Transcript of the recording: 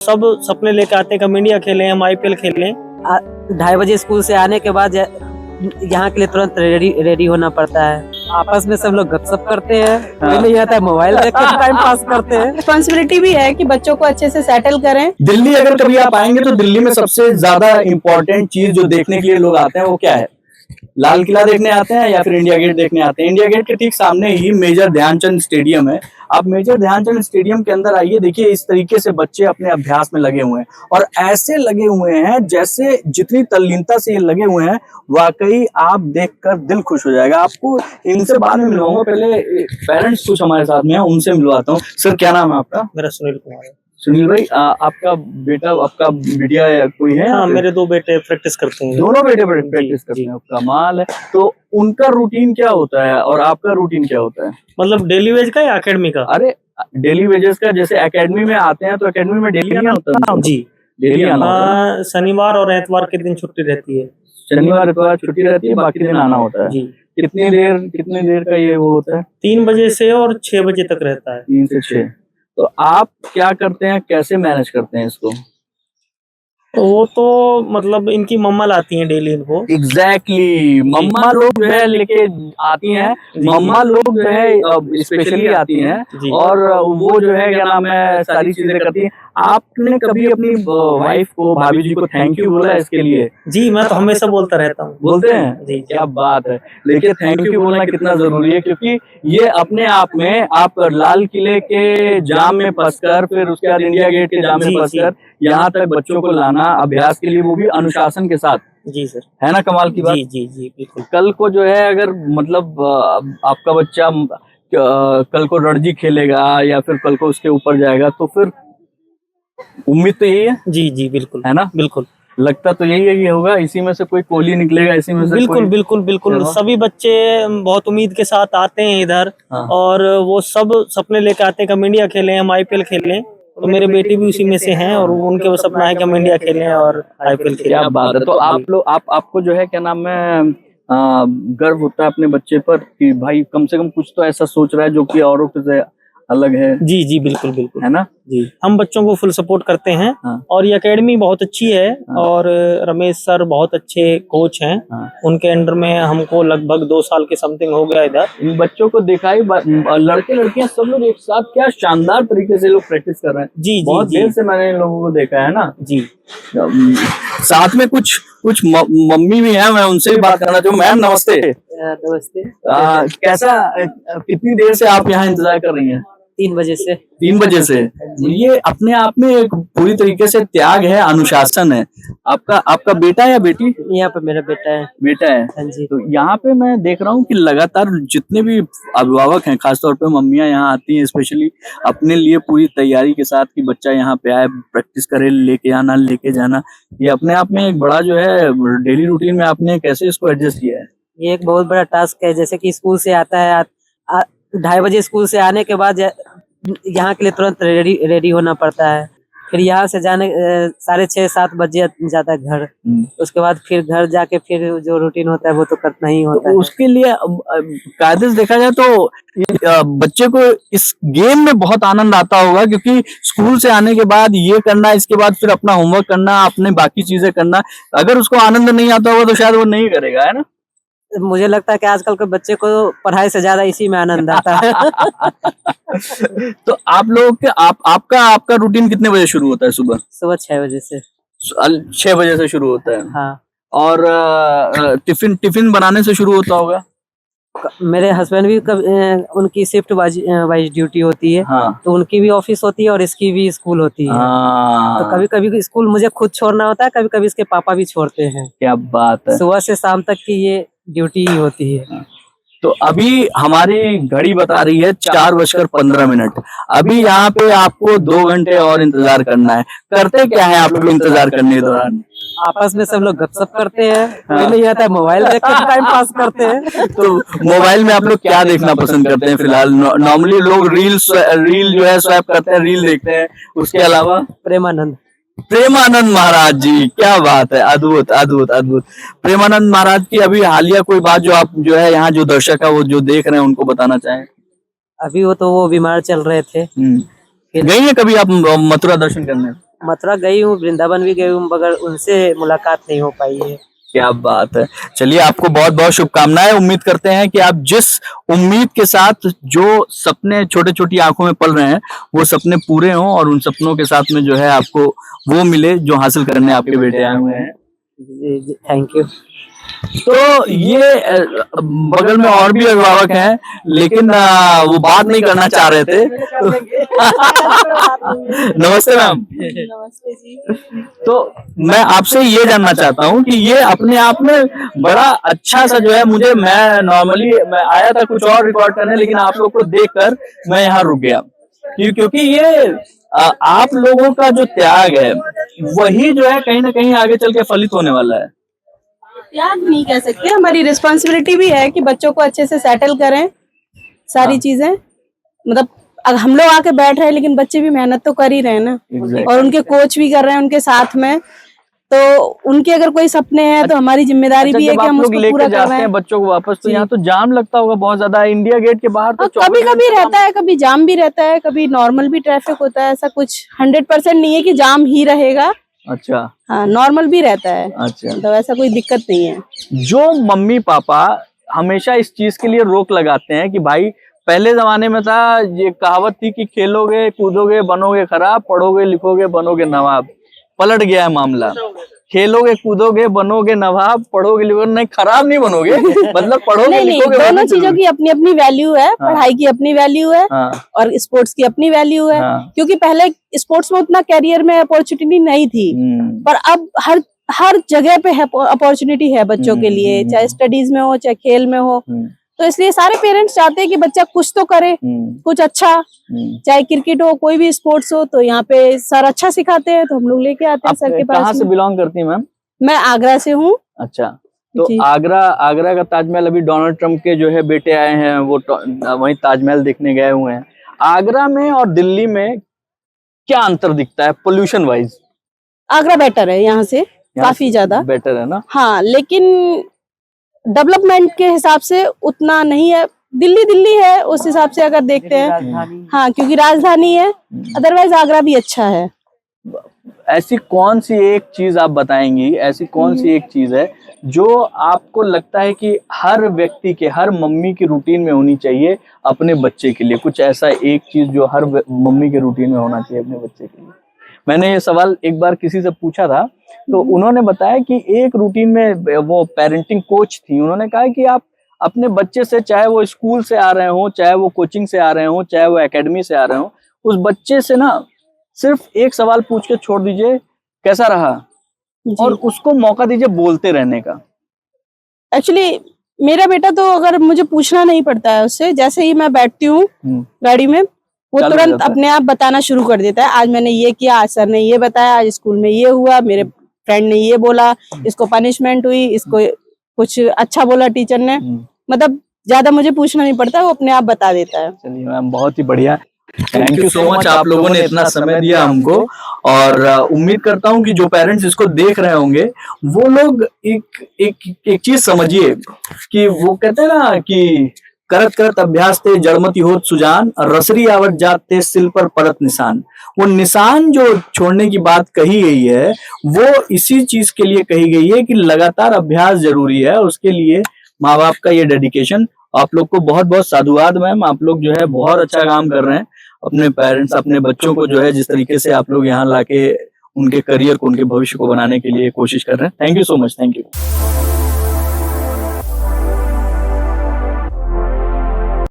सब सपने लेके आते हैं, हम इंडिया खेलें, हम आईपीएल खेलें। 2:30 स्कूल से आने के बाद यहाँ के लिए तुरंत रेडी होना पड़ता है। आपस में सब लोग गपशप करते हैं, नहीं आता है मोबाइल देख के टाइम पास करते हैं। रिस्पॉन्सिबिलिटी भी है कि बच्चों को अच्छे से सेटल करें। दिल्ली अगर कभी आप आएंगे तो दिल्ली में सबसे ज्यादा इम्पोर्टेंट चीज जो देखने के लिए लोग आते हैं वो क्या है? लाल किला देखने आते हैं या फिर इंडिया गेट देखने आते हैं। इंडिया गेट के ठीक सामने ही मेजर ध्यानचंद स्टेडियम है। आप मेजर ध्यानचंद स्टेडियम के अंदर आइए, देखिए इस तरीके से बच्चे अपने अभ्यास में लगे हुए हैं और ऐसे लगे हुए हैं जैसे जितनी तल्लीनता से ये लगे हुए हैं, वाकई आप देखकर दिल खुश हो जाएगा। आपको इनसे बाद में मिलवाऊंगा, पहले पेरेंट्स कुछ हमारे साथ में है, उनसे मिलवाता हूँ। सर क्या नाम है आपका? मेरा सुनील कुमार है। सुनील भाई, आपका बेटा, आपका बिटिया कोई है? हाँ, मेरे 2 बेटे प्रैक्टिस करते हैं। दोनों बेटे प्रैक्टिस करते हैं, कमाल है। तो उनका रूटीन क्या होता है और आपका रूटीन क्या होता है? मतलब डेली वेज का या एकेडमी का? अरे डेली वेजेस का, जैसे एकेडमी में आते हैं तो एकेडमी में डेली आना होता है? जी, डेली आना होता है। शनिवार और एतवार के दिन छुट्टी रहती है। शनिवार एतवार छुट्टी रहती है, बाकी दिन आना होता है। जी। कितनी देर का ये वो होता है? 3 बजे से और 6 बजे तक रहता है। 3 से 6। तो आप क्या करते हैं, कैसे मैनेज करते हैं इसको? वो तो मतलब इनकी मम्मा लाती हैं डेली इनको। एग्जैक्टली, मम्मा लोग जो है लेके आती हैं। मम्मा लोग जो है स्पेशली आती हैं और वो जो है क्या नाम है, सारी चीजें करती हैं। आपने कभी अपनी वाइफ को, भाभी जी को थैंक यू बोला इसके लिए? जी, मैं तो हमेशा बोलता रहता हूँ। बोलते हैं जी, क्या बात है। देखिए थैंक यू बोलना कितना जरूरी है, क्योंकि ये अपने आप में आप लाल किले के जाम में फंसकर, फिर उसके बाद इंडिया गेट के जाम में फंसकर यहाँ तक बच्चों को लाना अभ्यास के लिए, वो भी अनुशासन के साथ। जी सर, है ना कमाल की बात? जी जी जी बिल्कुल। कल को जो है अगर मतलब आपका बच्चा कल को रणजी खेलेगा या फिर कल को उसके ऊपर जाएगा तो फिर उम्मीद तो यही है। जी जी बिल्कुल, है ना? बिल्कुल लगता तो यही है कि होगा, इसी में से कोई कोहली निकलेगा, इसी में से बिल्कुल बिल्कुल बिल्कुल। सभी बच्चे बहुत उम्मीद के साथ आते हैं इधर। हाँ। और वो सब सपने लेके आते हैं कि हम इंडिया खेलें, हम आईपीएल खेलें। तो मेरे बेटे भी उसी में से हैं और उनके वो सपना है कि हम इंडिया खेलें और आईपीएल खेलें। क्या बात है। तो आप लोग आपको जो है क्या नाम है, गर्व होता है अपने बच्चे पर कि भाई कम से कम कुछ तो ऐसा सोच रहा है जो कि औरों से अलग है? जी जी बिल्कुल बिल्कुल, है ना? जी, हम बच्चों को फुल सपोर्ट करते हैं। हाँ। और ये एकेडमी बहुत अच्छी है। हाँ। और रमेश सर बहुत अच्छे कोच हैं। हाँ। उनके अंडर में हमको लगभग 2 साल के समथिंग हो गया इधर। इन बच्चों को देखा ही, लड़के लड़कियां सब लोग एक साथ क्या शानदार तरीके से लोग प्रैक्टिस कर रहे हैं। जी, बहुत देर से मैंने इन लोगों को देखा है ना। जी, साथ में कुछ मम्मी भी है, मैं उनसे भी बात करना चाहूँ। मैम नमस्ते। नमस्ते। कैसा, कितनी देर से आप यहाँ इंतजार कर रही हैं? 3 बजे से। 3 बजे से। ये अपने आप में एक पूरी तरीके से त्याग है, अनुशासन है। आपका बेटा या बेटी? यहाँ पे मेरा बेटा है। बेटा है। हाँ जी। तो यहाँ पे मैं देख रहा हूँ कि लगातार जितने भी अभिभावक हैं, खासतौर पे मम्मियाँ यहाँ आती हैं स्पेशली अपने लिए पूरी तैयारी के साथ कि बच्चा यहाँ पे आए, प्रैक्टिस करे, लेके आना, लेके जाना। ये अपने आप में एक बड़ा जो है डेली रूटीन में आपने कैसे इसको एडजस्ट किया है? ये एक बहुत बड़ा टास्क है। जैसे कि स्कूल से आता है, 2:30 स्कूल से आने के बाद यहाँ के लिए तुरंत रेडी होना पड़ता है। फिर यहाँ से जाने 6:30-7 बजे जाता है घर। उसके बाद फिर घर जाके फिर जो रूटीन होता है वो तो करना ही होता है। उसके लिए कायदे से देखा जाए तो बच्चे को इस गेम में बहुत आनंद आता होगा, क्योंकि स्कूल से आने के बाद ये करना, इसके बाद फिर अपना होमवर्क करना, अपने बाकी चीजें करना। अगर उसको आनंद नहीं आता होगा तो शायद वो नहीं करेगा, है ना? मुझे लगता है कि आजकल के बच्चे को पढ़ाई से ज्यादा इसी में आनंद आता है। तो आप लोग के आपका रूटीन कितने बजे शुरू होता है? सुबह 6 बजे से। 6 बजे से शुरू होता है। हाँ। और टिफिन बनाने से शुरू होता होगा? मेरे हस्बैंड भी उनकी शिफ्ट वाइज ड्यूटी होती है। हाँ। तो उनकी भी ऑफिस होती है और इसकी भी स्कूल होती है। हाँ। तो कभी कभी स्कूल मुझे खुद छोड़ना होता है, कभी कभी इसके पापा भी छोड़ते हैं। क्या बात है। सुबह से शाम तक की ये ड्यूटी ही होती है। तो अभी हमारी घड़ी बता रही है 4:15। अभी यहाँ पे आपको 2 घंटे और इंतजार करना है। करते क्या है आप लोग इंतजार करने के दौरान? आपस में सब लोग गपशप करते हैं। हाँ। नहीं आता है मोबाइल देख के टाइम पास करते हैं। तो मोबाइल में आप लोग क्या देखना पसंद करते हैं फिलहाल? नॉर्मली लोग रील जो है स्वैप करते हैं, रील देखते हैं। उसके अलावा प्रेमानंद महाराज जी, क्या बात है, अद्भुत अद्भुत अद्भुत। प्रेमानंद महाराज की अभी हालिया कोई बात जो आप जो है यहाँ जो दर्शक है वो जो देख रहे हैं उनको बताना चाहें? अभी वो बीमार चल रहे थे। गई है कभी आप मथुरा दर्शन करने? मथुरा गई हूँ, वृंदावन भी गई हूँ, मगर उनसे मुलाकात नहीं हो पाई है। क्या बात है। चलिए आपको बहुत बहुत शुभकामनाएं। उम्मीद करते हैं कि आप जिस उम्मीद के साथ जो सपने छोटे छोटी आंखों में पल रहे हैं वो सपने पूरे हों और उन सपनों के साथ में जो है आपको वो मिले जो हासिल करने आपके बेटे आए हुए हैं। जी, थैंक यू। तो ये बगल में और भी अभिभावक हैं लेकिन वो बात नहीं करना चाह रहे थे। नमस्ते मैम। नमस्ते जी। तो मैं आपसे ये जानना चाहता हूँ कि ये अपने आप में बड़ा अच्छा सा जो है मुझे, मैं नॉर्मली मैं आया था कुछ और रिकॉर्ड करने लेकिन आप लोग को देखकर मैं यहाँ रुक गया क्योंकि ये आप लोगों का जो त्याग है वही जो है कहीं ना कहीं आगे चल के फलित होने वाला है। याद नहीं कह सकते, हमारी रिस्पॉन्सिबिलिटी भी है कि बच्चों को अच्छे से सेटल करें सारी चीजें। मतलब अब हम लोग आके बैठ रहे हैं लेकिन बच्चे भी मेहनत तो कर ही रहे हैं ना। और उनके कोच भी कर रहे हैं उनके साथ में, तो उनके अगर कोई सपने हैं तो हमारी जिम्मेदारी भी है कि हम उसको पूरा कर रहे हैं। बच्चों को वापस तो यहाँ तो जाम लगता होगा बहुत ज्यादा, इंडिया गेट के बाहर तो कभी कभी रहता है, कभी जाम भी रहता है, कभी नॉर्मल भी ट्रैफिक होता है। ऐसा कुछ 100% नहीं है कि जाम ही रहेगा। अच्छा हाँ, नॉर्मल भी रहता है। अच्छा, तो ऐसा कोई दिक्कत नहीं है। जो मम्मी पापा हमेशा इस चीज के लिए रोक लगाते हैं कि भाई पहले जमाने में था, ये कहावत थी कि खेलोगे कूदोगे बनोगे खराब, पढ़ोगे लिखोगे बनोगे नवाब। पलट गया है मामला, खेलोगे कूदोगे बनोगे नवाब, पढ़ोगे लिखोगे नहीं, खराब नहीं बनोगे, मतलब पढ़ोगे लिखोगे। दोनों चीजों की अपनी अपनी वैल्यू है। पढ़ाई की अपनी वैल्यू है और स्पोर्ट्स की अपनी वैल्यू है। क्योंकि पहले स्पोर्ट्स में उतना कैरियर में अपॉर्चुनिटी नहीं थी, पर अब हर जगह पे अपॉर्चुनिटी है बच्चों के लिए, चाहे स्टडीज में हो चाहे खेल में हो। तो इसलिए सारे पेरेंट्स चाहते हैं कि बच्चा कुछ तो करे, कुछ अच्छा, चाहे क्रिकेट हो कोई भी स्पोर्ट्स हो। तो यहाँ पे सर अच्छा सिखाते हैं तो हम लोग लेके आते हैं सर के पास। कहाँ से बिलोंग करती हैं मैम? मैं आगरा से हूँ। अच्छा, तो आगरा का ताजमहल, अभी डोनाल्ड ट्रम्प के जो है बेटे आए हैं वो वहीं ताजमहल देखने गए हुए हैं। आगरा में और दिल्ली में क्या अंतर दिखता है पोल्यूशन वाइज? आगरा बेटर है यहाँ से, काफी ज्यादा बेटर है ना। हाँ, लेकिन डेवलपमेंट के हिसाब से उतना नहीं है। दिल्ली है उस हिसाब से अगर देखते हैं। हाँ, क्योंकि राजधानी है। अदरवाइज आगरा भी अच्छा है। ऐसी कौन सी एक चीज आप बताएंगी, ऐसी कौन सी एक चीज है जो आपको लगता है कि हर व्यक्ति के, हर मम्मी की रूटीन में होनी चाहिए अपने बच्चे के लिए? कुछ ऐसा एक चीज जो हर मम्मी के रूटीन में होना चाहिए अपने बच्चे के लिए। मैंने ये सवाल एक बार किसी से पूछा था तो उन्होंने बताया कि एक रूटीन में, वो पेरेंटिंग कोच थी, उन्होंने कहा कि आप अपने बच्चे से, चाहे वो स्कूल से आ रहे हो, चाहे वो कोचिंग से आ रहे हो, चाहे वो एकेडमी से आ रहे हो, उस बच्चे से ना सिर्फ एक सवाल पूछ के छोड़ दीजिए, कैसा रहा, और उसको मौका दीजिए बोलते रहने का। एक्चुअली मेरा बेटा तो अगर मुझे पूछना नहीं पड़ता है उससे, जैसे ही मैं बैठती हूँ गाड़ी में वो तुरंत अपने आप बताना शुरू कर देता है। आज मैंने ये किया, आज सर ने ये बताया, आज स्कूल में ये हुआ, मेरे फ्रेंड ने ये बोला, इसको पनिशमेंट हुई, इसको कुछ अच्छा बोला टीचर ने। मतलब ज्यादा मुझे पूछना नहीं पड़ता, वो अपने आप बता देता है। चलिए मैम, बहुत ही बढ़िया, थैंक यू सो मच, आप लोगों ने इतना समय दिया हमको। और उम्मीद करता हूँ कि जो पेरेंट्स इसको देख रहे होंगे वो लोग एक चीज समझिए कि वो कहते हैं ना कि करत करत अभ्यास ते जड़मती होत सुजान, रसरी आवत जात ते सिल पर परत निशान। वो निशान जो छोड़ने की बात कही गई है वो इसी चीज के लिए कही गई है कि लगातार अभ्यास जरूरी है। उसके लिए माँ बाप का ये डेडिकेशन, आप लोग को बहुत बहुत साधुवाद मैम। आप लोग जो है बहुत अच्छा काम कर रहे हैं, अपने पेरेंट्स, अपने बच्चों को जो है जिस तरीके से आप लोग यहाँ लाके उनके करियर को, उनके भविष्य को बनाने के लिए कोशिश कर रहे हैं। Thank you so much, thank you.